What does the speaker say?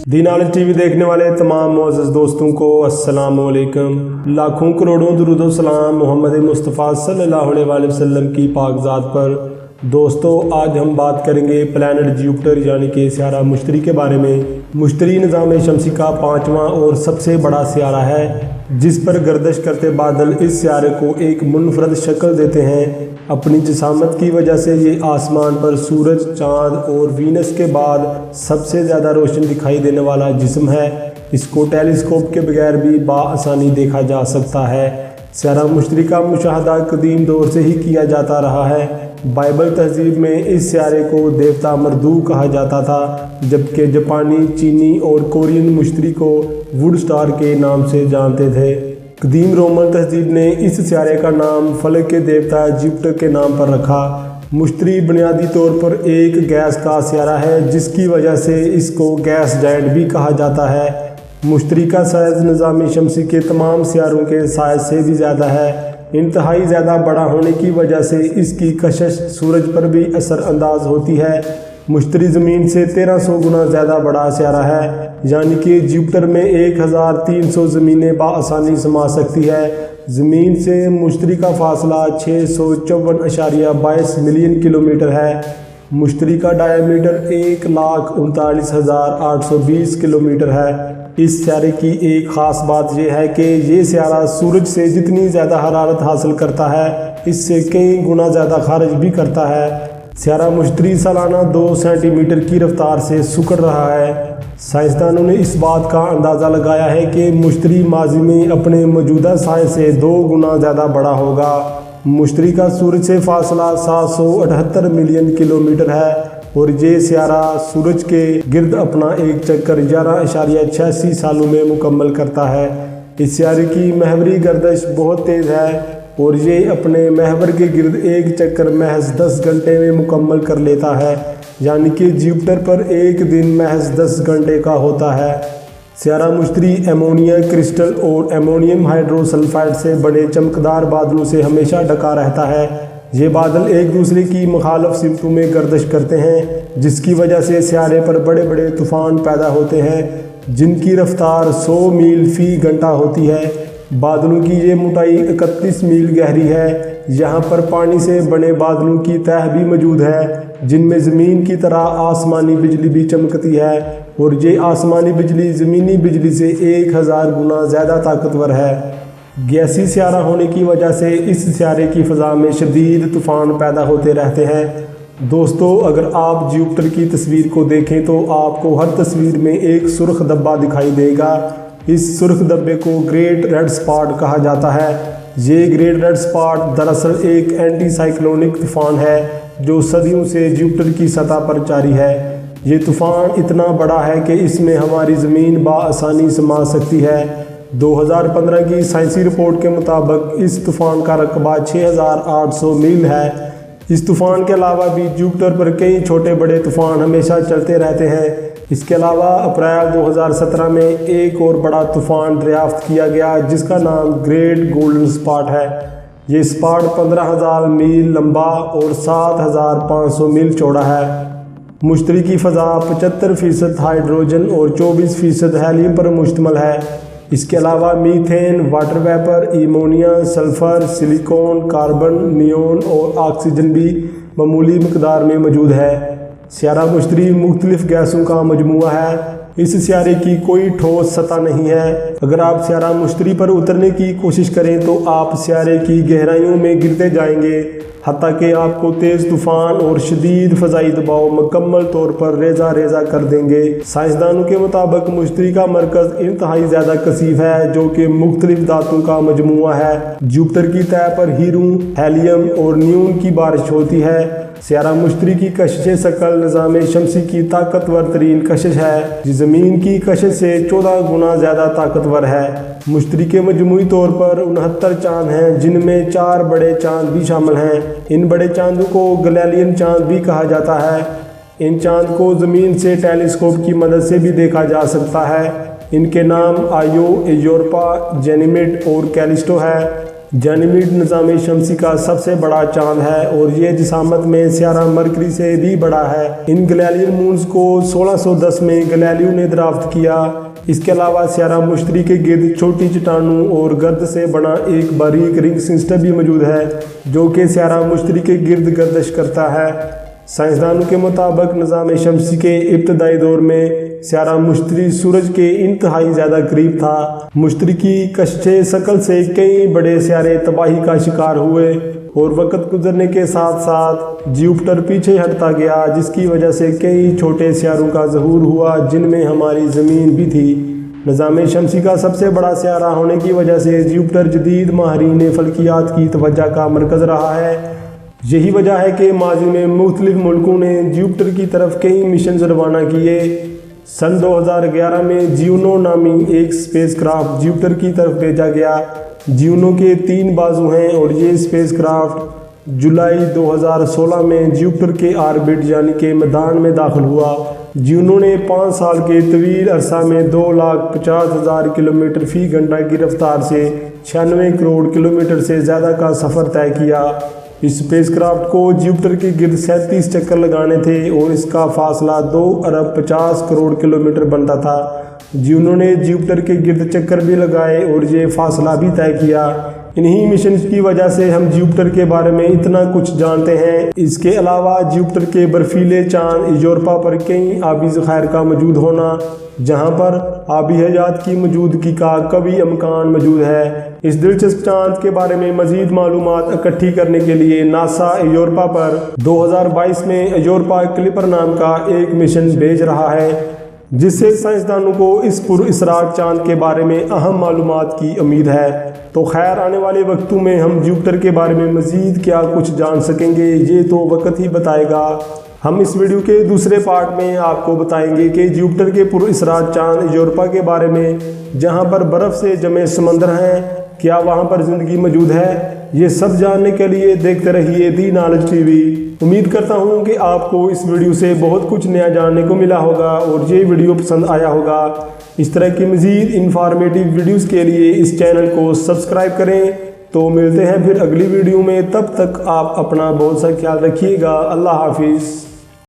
दीन knowledge TV देखने वाले तमाम मोअज़्ज़ज़ दोस्तों को अस्सलाम वालेकुम। लाखों करोड़ों दुरूद व सलाम मोहम्मद मुस्तफ़ा सल्लल्लाहु अलैहि वसल्लम की पाक ज़ात पर। दोस्तों, आज हम बात करेंगे प्लैनेट जुपिटर यानी कि सियारा मुश्तरी के बारे में। मुश्तरी निज़ाम शमसी का 5वां और सबसे बड़ा सियारा है, जिस पर गर्दिश करते बादल इस सियारे को एक मुनफरद शक्ल देते हैं। अपनी जिसामत की वजह से ये आसमान पर सूरज, चाँद और वीनस के बाद सबसे ज़्यादा रोशन दिखाई देने वाला जिस्म है। इसको टेलीस्कोप के बगैर भी बआसानी देखा जा सकता है। सियारा मुश्तरी का मुशाहदा कदीम दौर से ही किया जाता रहा है। बाइबल तहजीब में इस सियारे को देवता मरदू कहा जाता था, जबकि जापानी, चीनी और कोरियन मुश्तरी को वुड स्टार के नाम से जानते थे। कदीम रोमन तहजीब ने इस सियारे का नाम फलक के देवता जुपिटर के नाम पर रखा। मुश्तरी बुनियादी तौर पर एक गैस का सियारा है, जिसकी वजह से इसको गैस जायंट भी कहा जाता है। मुश्तरी का साइज़ निज़ाम शमसी के तमाम सियारों के साइज़ से भी ज़्यादा है। इंतहाई ज़्यादा बड़ा होने की वजह से इसकी कशिश सूरज पर भी असर अंदाज होती है। मुश्तरी ज़मीन से 1300 गुना ज़्यादा बड़ा सियारा है, यानी कि जुपिटर में 1300 ज़मीनें बआसानी समा सकती है। ज़मीन से मुश्तरी का फासला 654.22 मिलियन किलोमीटर है। मुश्तरी का डायमीटर 1,39,820 किलोमीटर है। इस सियारे की एक ख़ास बात यह है कि ये सियारा सूरज से जितनी ज़्यादा हरारत हासिल करता है, इससे कई गुना ज़्यादा खारिज भी करता है। सियारा मुश्तरी सालाना 2 सेंटीमीटर की रफ्तार से सिकुड़ रहा है। साइंसदानों ने इस बात का अंदाज़ा लगाया है कि मुश्तरी माजी में अपने मौजूदा साइज़ से 2 गुना ज़्यादा बड़ा होगा। मुश्तरी का सूरज से फासला 778 मिलियन किलोमीटर है और ये सियारा सूरज के गिर्द अपना एक चक्कर 11.86 सालों में मुकम्मल करता है। इस सियारे की महवरी गर्दिश बहुत तेज़ है और ये अपने महवर के गिर्द एक चक्कर महज 10 घंटे में मुकम्मल कर लेता है, यानी कि जुपिटर पर एक दिन महज 10 घंटे का होता है। सियारा मुश्तरी एमोनिया क्रिस्टल और एमोनियम हाइड्रोसल्फाइड से बने चमकदार बादलों से हमेशा ढका रहता है। ये बादल एक दूसरे की मुखालफ सिमतों में गर्दिश करते हैं, जिसकी वजह से सियारे पर बड़े बड़े तूफ़ान पैदा होते हैं, जिनकी रफ्तार 100 मील फ़ी घंटा होती है। बादलों की ये मोटाई 31 मील गहरी है। यहाँ पर पानी से बने बादलों की तह भी मौजूद है, जिनमें ज़मीन की तरह आसमानी बिजली भी चमकती है और ये आसमानी बिजली ज़मीनी बिजली से 1000 गुना ज़्यादा ताकतवर है। गैसी सियारा होने की वजह से इस सियारे की फ़ज़ा में शदीद तूफ़ान पैदा होते रहते हैं। दोस्तों, अगर आप जुपिटर की तस्वीर को देखें तो आपको हर तस्वीर में एक सुर्ख धब्बा दिखाई देगा। इस सुर्ख धब्बे को ग्रेट रेड स्पॉट कहा जाता है। ये ग्रेट रेड स्पॉट दरअसल एक एंटी साइक्लोनिक तूफ़ान है, जो सदियों से जुपिटर की सतह पर जारी है। ये तूफ़ान इतना बड़ा है कि इसमें हमारी ज़मीन बआसानी समा सकती है। 2015 की साइंसी रिपोर्ट के मुताबिक इस तूफ़ान का रकबा 6800 मील है। इस तूफ़ान के अलावा भी जुपिटर पर कई छोटे बड़े तूफ़ान हमेशा चलते रहते हैं। इसके अलावा अप्रैल 2017 में एक और बड़ा तूफ़ान दरियाफ्त किया गया, जिसका नाम ग्रेट गोल्डन स्पॉट है। ये स्पॉट 15,000 मील लंबा और 7,500 मील चौड़ा है। मुश्तरी की फ़ज़ा 75% हाइड्रोजन और 24% हेलियम पर मुश्तमिल है। इसके अलावा methane, water vapour, ammonia, sulphur, silicon, carbon, neon और ऑक्सीजन भी मामूली मकदार में मौजूद है। सियारा मुश्तरी मुख्तलिफ गैसों का मजमूआ है। इस सियारे की कोई ठोस सतह नहीं है। अगर आप सियारा मुश्तरी पर उतरने की कोशिश करें तो आप सियारे की गहराइयों में गिरते जाएंगे, हत्ता कि आपको तेज़ तूफ़ान और शदीद फ़ज़ाई दबाव मुकम्मल तौर पर रेजा रेजा कर देंगे। साइंसदानों के मुताबिक मुश्तरी का मरकज़ इंतहाई ज़्यादा कसीफ है, जो कि मुख्तलिफ धातुओं का मजमूआ है। जुपिटर की तह पर हीरू, हेलियम और नियोन की बारिश होती है। सियारा मुश्तरी की कशिश सकल निज़ाम शमसी की ताकतवर तरीन कशिश है, जो ज़मीन की कशिश से 14 गुना ज़्यादा ताकतवर है। मुश्तरी के मजमूई तौर पर 69 चाँद हैं, जिनमें 4 बड़े चाँद भी शामिल हैं। इन बड़े चाँदों को गैलीलियन चाँद भी कहा जाता है। इन चाँद को ज़मीन से टेलीस्कोप की मदद से भी देखा जा सकता है। इनके नाम आयो, यूरोपा, जेनिमेड और कैलिस्टो है। गैनीमेड निज़ाम शमसी का सबसे बड़ा चांद है और ये जिसामत में सियारा मरकरी से भी बड़ा है। इन गैलीलियन मून्स को 1610 में गैलीलियो ने दरियाफ्त किया। इसके अलावा सियारा मुश्तरी के गिर्द छोटी चट्टानों और गर्द से बना एक बारीक रिंग सिस्टम भी मौजूद है जो कि सियारा मुश्तरी के गिर्द गर्दिश करता है। साइंसदानों के मुताबिक निज़ाम शमसी के इब्तदाई दौर में सियारा मुश्तरी सूरज के इंतहाई ज़्यादा करीब था। मुश्तरी की कशिश शकल से कई बड़े सियारे तबाही का शिकार हुए और वक्त गुजरने के साथ साथ जुपिटर पीछे हटता गया, जिसकी वजह से कई छोटे सियारों का ज़हूर हुआ जिनमें हमारी ज़मीन भी थी। निज़ाम शमसी का सबसे बड़ा सियारा होने की वजह से जुपिटर जदीद माहिरीन फल्कियात की तवज्जो का मरकज़ रहा है। यही वजह है कि माजी में मुख्तलिफ मुल्कों ने जुपिटर की तरफ कई मिशन रवाना किए। सन 2011 में ज्यूनो नामी एक स्पेसक्राफ्ट जुपिटर की तरफ भेजा गया। ज्यूनो के 3 बाजू हैं और ये स्पेसक्राफ्ट जुलाई 2016 में जुपिटर के ऑर्बिट यानी कि मैदान में दाखिल हुआ। ज्यूनो ने 5 साल के तवील अरसा में 2,50,000 किलोमीटर फी घंटा की रफ्तार से 96 करोड़ किलोमीटर से ज़्यादा का सफ़र तय किया। इस स्पेसक्राफ्ट को जुपिटर के गिर्द 37 चक्कर लगाने थे और इसका फासला 2,50 करोड़ किलोमीटर बनता था। ज्यूनो ने जुपिटर के गिर्द चक्कर भी लगाए और ये फासला भी तय किया। इन्हीं मिशन की वजह से हम जुपिटर के बारे में इतना कुछ जानते हैं। इसके अलावा जुपिटर के बर्फीले चांद यूरोपा पर कई आबी ज़खायर का मौजूद होना, जहां पर आबी हयात की मौजूदगी का कभी इम्कान मौजूद है। इस दिलचस्प चांद के बारे में मज़ीद मालूमात इकट्ठी करने के लिए नासा यूरोपा पर 2022 में यूरोपा क्लिपर नाम का एक मिशन भेज रहा है, जिससे साइंसदानों को इस पुरअसरार चांद के बारे में अहम मालूमात की उम्मीद है। तो खैर, आने वाले वक्तों में हम जुपिटर के बारे में मज़ीद क्या कुछ जान सकेंगे ये तो वक्त ही बताएगा। हम इस वीडियो के दूसरे पार्ट में आपको बताएंगे कि जुपिटर के पुरअसरार चांद यूरोपा के बारे में, जहां पर बर्फ़ से जमे समंदर हैं, क्या वहां पर ज़िंदगी मौजूद है। ये सब जानने के लिए देखते रहिए दी नॉलेज टीवी। उम्मीद करता हूं कि आपको इस वीडियो से बहुत कुछ नया जानने को मिला होगा और ये वीडियो पसंद आया होगा। इस तरह की मज़ीद इंफॉर्मेटिव वीडियोस के लिए इस चैनल को सब्सक्राइब करें। तो मिलते हैं फिर अगली वीडियो में, तब तक आप अपना बहुत सा ख्याल रखिएगा। अल्लाह हाफिज़।